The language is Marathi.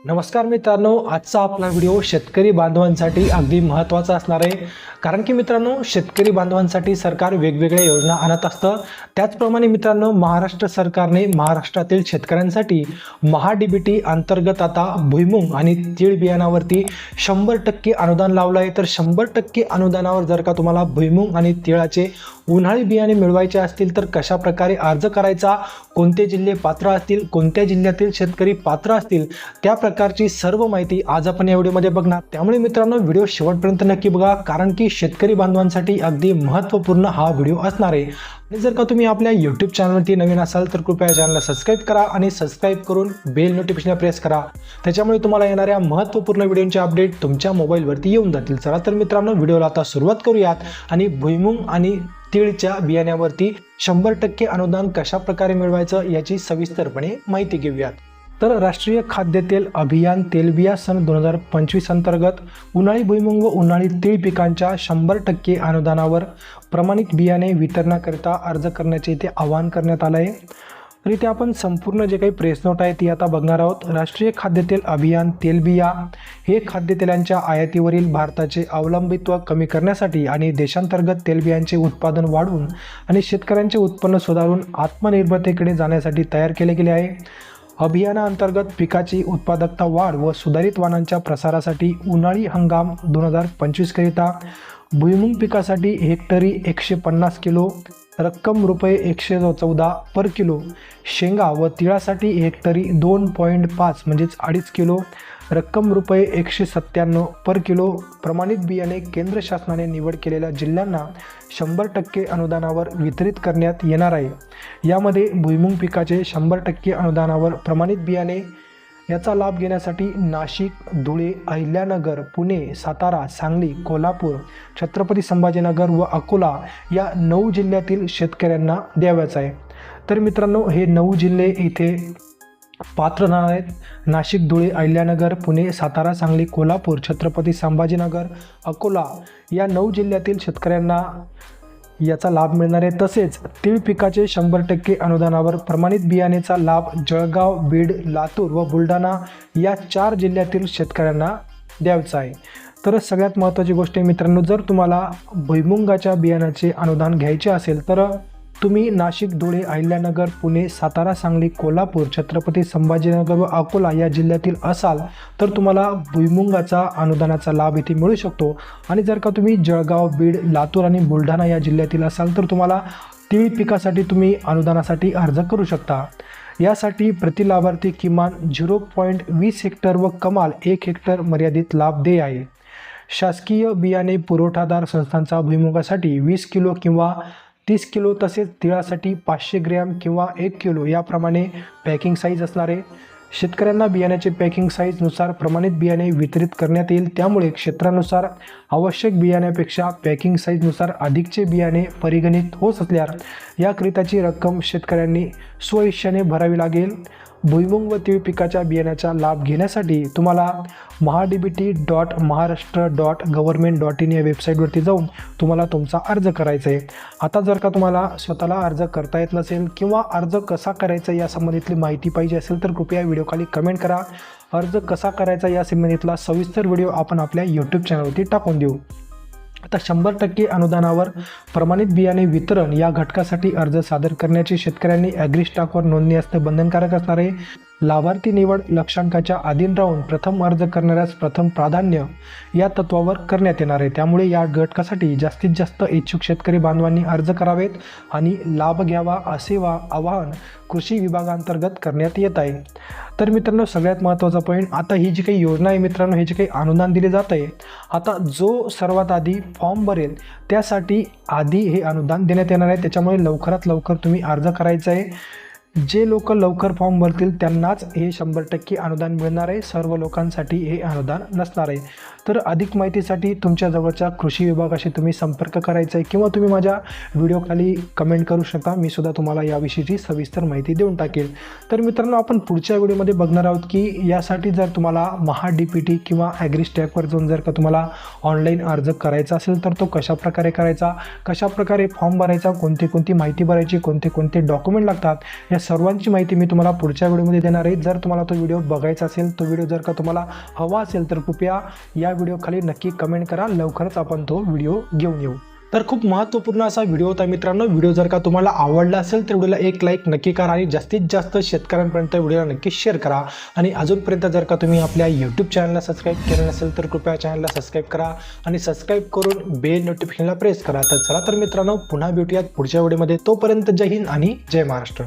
नमस्कार मित्रांनो, आजचा आपला व्हिडिओ शेतकरी बांधवांसाठी अगदी महत्त्वाचा असणार आहे. कारण की मित्रांनो, शेतकरी बांधवांसाठी सरकार वेगवेगळ्या योजना आणत असतं. त्याचप्रमाणे मित्रांनो, महाराष्ट्र सरकारने महाराष्ट्रातील शेतकऱ्यांसाठी महा-डी-बी-टी अंतर्गत आता भुईमुग आणि तीळ बियाणावरती 100% अनुदान लावलं आहे. तर 100% अनुदानावर जर का तुम्हाला भुईमुग आणि तिळाचे उन्हाळी बियाणे मिळवायचे असतील तर कशा प्रकारे अर्ज करायचा, कोणते जिल्हे पात्र असतील, कोणत्या जिल्ह्यातील शेतकरी पात्र असतील, त्या प्रकारची सर्व माहिती आज आपण या व्हिडिओमध्ये बघणार. त्यामुळे मित्रांनो, व्हिडिओ शेवटपर्यंत नक्की बघा, कारण की शेतकरी बांधवांसाठी अगदी महत्त्वपूर्ण हा व्हिडिओ असणार आहे. आणि जर का तुम्ही आपल्या यूट्यूब चॅनलवरती नवीन असाल तर कृपया चॅनलला सबस्क्राईब करा आणि सबस्क्राईब करून बेल नोटिफिकेशन प्रेस करा. त्याच्यामुळे तुम्हाला येणाऱ्या महत्त्वपूर्ण व्हिडिओचे अपडेट तुमच्या मोबाईलवरती येऊन जातील. चला तर मित्रांनो, व्हिडिओला आता सुरुवात करूयात आणि भुईमुग आणि तीळच्या बियाण्यावरती 100% अनुदान कशा प्रकारे मिळवायचं याची सविस्तरपणे माहिती घेऊयात. तर राष्ट्रीय खाद्यतेल अभियान तेलबिया सन 2025 अंतर्गत उन्हाळी भुईमुग व उन्हाळी तीळ पिकांच्या 100% अनुदानावर प्रमाणित बियाणे वितरणाकरिता अर्ज करण्याचे इथे आवाहन करण्यात आलं आहे. तर इथे आपण संपूर्ण जे काही प्रेस नोट आहे ती आता बघणार आहोत. राष्ट्रीय खाद्यतेल अभियान तेलबिया हे खाद्यतेलांच्या आयातीवरील भारताचे अवलंबित्व कमी करण्यासाठी आणि देशांतर्गत तेलबियांचे उत्पादन वाढवून आणि शेतकऱ्यांचे उत्पन्न सुधारून आत्मनिर्भरतेकडे जाण्यासाठी तयार केले गेले आहे. अभियानाअंतर्गत पिकाची उत्पादकता वाढ व सुधारित वाणांच्या प्रसारासाठी उन्हाळी हंगाम 2025 करिता भुईमुग पिकासाठी हेक्टरी 150 किलो रक्कम रुपये 114 पर किलो, शेंगा व तिळासाठी हेक्टरी 2.5 म्हणजेच 2.5 किलो रक्कम रुपये 197 पर किलो. प्रमाणित बियाणे केंद्र शासनाने निवड केलेल्या जिल्ह्यांना 100% अनुदानावर वितरित करण्यात येणार आहे. यामध्ये भुईमुग पिकाचे 100% अनुदानावर प्रमाणित बियाणे याचा लाभ घेण्यासाठी नाशिक, धुळे, अहिल्यानगर, पुणे, सातारा, सांगली, कोल्हापूर, छत्रपती संभाजीनगर व अकोला या 9 जिल्ह्यातील शेतकऱ्यांना द्यावयाचं आहे. तर मित्रांनो, हे 9 जिल्हे इथे पात्र राहणार आहेत. नाशिक, धुळे, अहिल्यानगर, पुणे, सातारा, सांगली, कोल्हापूर, छत्रपती संभाजीनगर, अकोला या 9 जिल्ह्यातील शेतकऱ्यांना याचा लाभ मिळणार आहे. तसेच तीळ पिकाचे 100% अनुदानावर प्रमाणित बियाणेचा लाभ जळगाव, बीड, लातूर व बुलढाणा या 4 जिल्ह्यातील शेतकऱ्यांना द्यायचा आहे. तर सगळ्यात महत्त्वाची गोष्ट आहे मित्रांनो, जर तुम्हाला भुईमुगाच्या बियाण्याचे अनुदान घ्यायचे असेल तर तुम्ही नाशिक, धुळे, अहिल्यानगर, पुणे, सातारा, सांगली, कोल्हापूर, छत्रपती संभाजीनगर व अकोला या जिल्ह्यातील असाल तर तुम्हाला भुईमुगाचा अनुदानाचा लाभ इथे मिळू शकतो. आणि जर का तुम्ही जळगाव, बीड, लातूर आणि बुलढाणा या जिल्ह्यातील असाल तर तुम्हाला तीळ पिकासाठी तुम्ही अनुदानासाठी अर्ज करू शकता. यासाठी प्रति लाभार्थी किमान 0.20 हेक्टर व कमाल 1 हेक्टर मर्यादित लाभ देय आहे. शासकीय बियाणे पुरवठादार संस्थांचा भुईमुगासाठी 20 किलो किंवा 30 किलो तसेच तिळासाठी 500 ग्रॅम किंवा 1 किलो याप्रमाणे पॅकिंग साईज असणार आहे. शेतकऱ्यांना बियाण्याचे पॅकिंग साईजनुसार प्रमाणित बियाणे वितरित करण्यात येईल. त्यामुळे क्षेत्रानुसार आवश्यक बियाण्यापेक्षा पॅकिंग साईजनुसार अधिकचे बियाणे परिगणित होत असल्यास याकरिताची रक्कम शेतकऱ्यांनी स्वइच्छेने भरावी लागेल. भुईमुग व तीळ पिकाच्या बियाण्याचा लाभ घेण्यासाठी तुम्हाला mah-dbt.maharashtra.government.in या वेबसाईटवरती जाऊन तुम्हाला तुमचा अर्ज करायचा आहे. आता जर का तुम्हाला स्वतःला अर्ज करता येत नसेल किंवा अर्ज कसा करायचा या संबंधितली माहिती पाहिजे असेल तर कृपया व्हिडिओखाली कमेंट करा. अर्ज कसा करायचा या संबंधितला सविस्तर व्हिडिओ आपण आपल्या यूट्यूब चॅनलवरती टाकून देऊ. आता 100% अनुदानावर प्रमाणित बियाणे वितरण या घटकासाठी अर्ज सादर करण्याची शेतकऱ्यांनी ॲग्रीस्टॉकवर नोंदणी असणे बंधनकारक असणार आहे. लाभार्थी निवड लक्षांकाच्या अधीन राहून प्रथम अर्ज करणाऱ्यास प्रथम प्राधान्य या तत्वावर करण्यात येणार आहे. त्यामुळे या घटकासाठी जास्तीत जास्त इच्छुक शेतकरी बांधवांनी अर्ज करावेत आणि लाभ घ्यावा असे आवाहन कृषी विभागांतर्गत करण्यात येत आहे. तर मित्रांनो, सगळ्यात महत्त्वाचा पॉईंट, आता ही जी काही योजना आहे मित्रांनो, हे जे काही अनुदान दिले जात आहे, आता जो सर्वात आधी फॉर्म भरेल त्यासाठी आधी हे अनुदान देण्यात येणार आहे. त्याच्यामुळे लवकरात लवकर तुम्ही अर्ज करायचा आहे. जे लोक लवकर फॉर्म भरतील त्यांनाच हे 100% अनुदान मिळणार आहे. सर्व लोकांसाठी हे अनुदान नसणार आहे. तर अधिक माहितीसाठी तुमच्या जवळच्या कृषी विभागाशी तुम्ही संपर्क करायचा आहे किंवा तुम्ही माझ्या व्हिडिओखाली कमेंट करू शकता. मी सुद्धा तुम्हाला याविषयीची सविस्तर माहिती देऊन टाकेल. तर मित्रांनो, आपण पुढच्या व्हिडिओमध्ये बघणार आहोत की यासाठी जर तुम्हाला महा-डी-पी-टी किंवा ॲग्रीस्टॅकवर जाऊन जर का तुम्हाला ऑनलाईन अर्ज करायचा असेल तर तो कशाप्रकारे करायचा, कशाप्रकारे फॉर्म भरायचा, कोणती माहिती भरायची, कोणते डॉक्युमेंट लागतात, या सर्वांची माहिती मी तुम्हाला पुढच्या व्हिडिओमध्ये देणार आहे. जर तुम्हाला तो व्हिडिओ बघायचा असेल, तो व्हिडिओ जर का तुम्हाला हवा असेल तर कृपया या व्हिडिओखाली नक्की कमेंट करा. लवकरच आपण तो व्हिडिओ घेऊन येऊ. तर खूप महत्त्वपूर्ण असा व्हिडिओ होता मित्रांनो. व्हिडिओ जर का तुम्हाला आवडला असेल तर व्हिडिओला एक लाईक नक्की करा आणि जास्तीत जास्त शेतकऱ्यांपर्यंत व्हिडिओला नक्की शेअर करा. आणि अजूनपर्यंत जर का तुम्ही आपल्या यूट्यूब चॅनलला सबस्क्राईब केलं नसेल तर कृपया चॅनलला सबस्क्राईब करा आणि सबस्क्राईब करून बेल नोटिफिकेशनला प्रेस करा. तर चला तर मित्रांनो, पुन्हा भेटूयात पुढच्या व्हिडिओमध्ये. तोपर्यंत जय हिंद आणि जय महाराष्ट्र.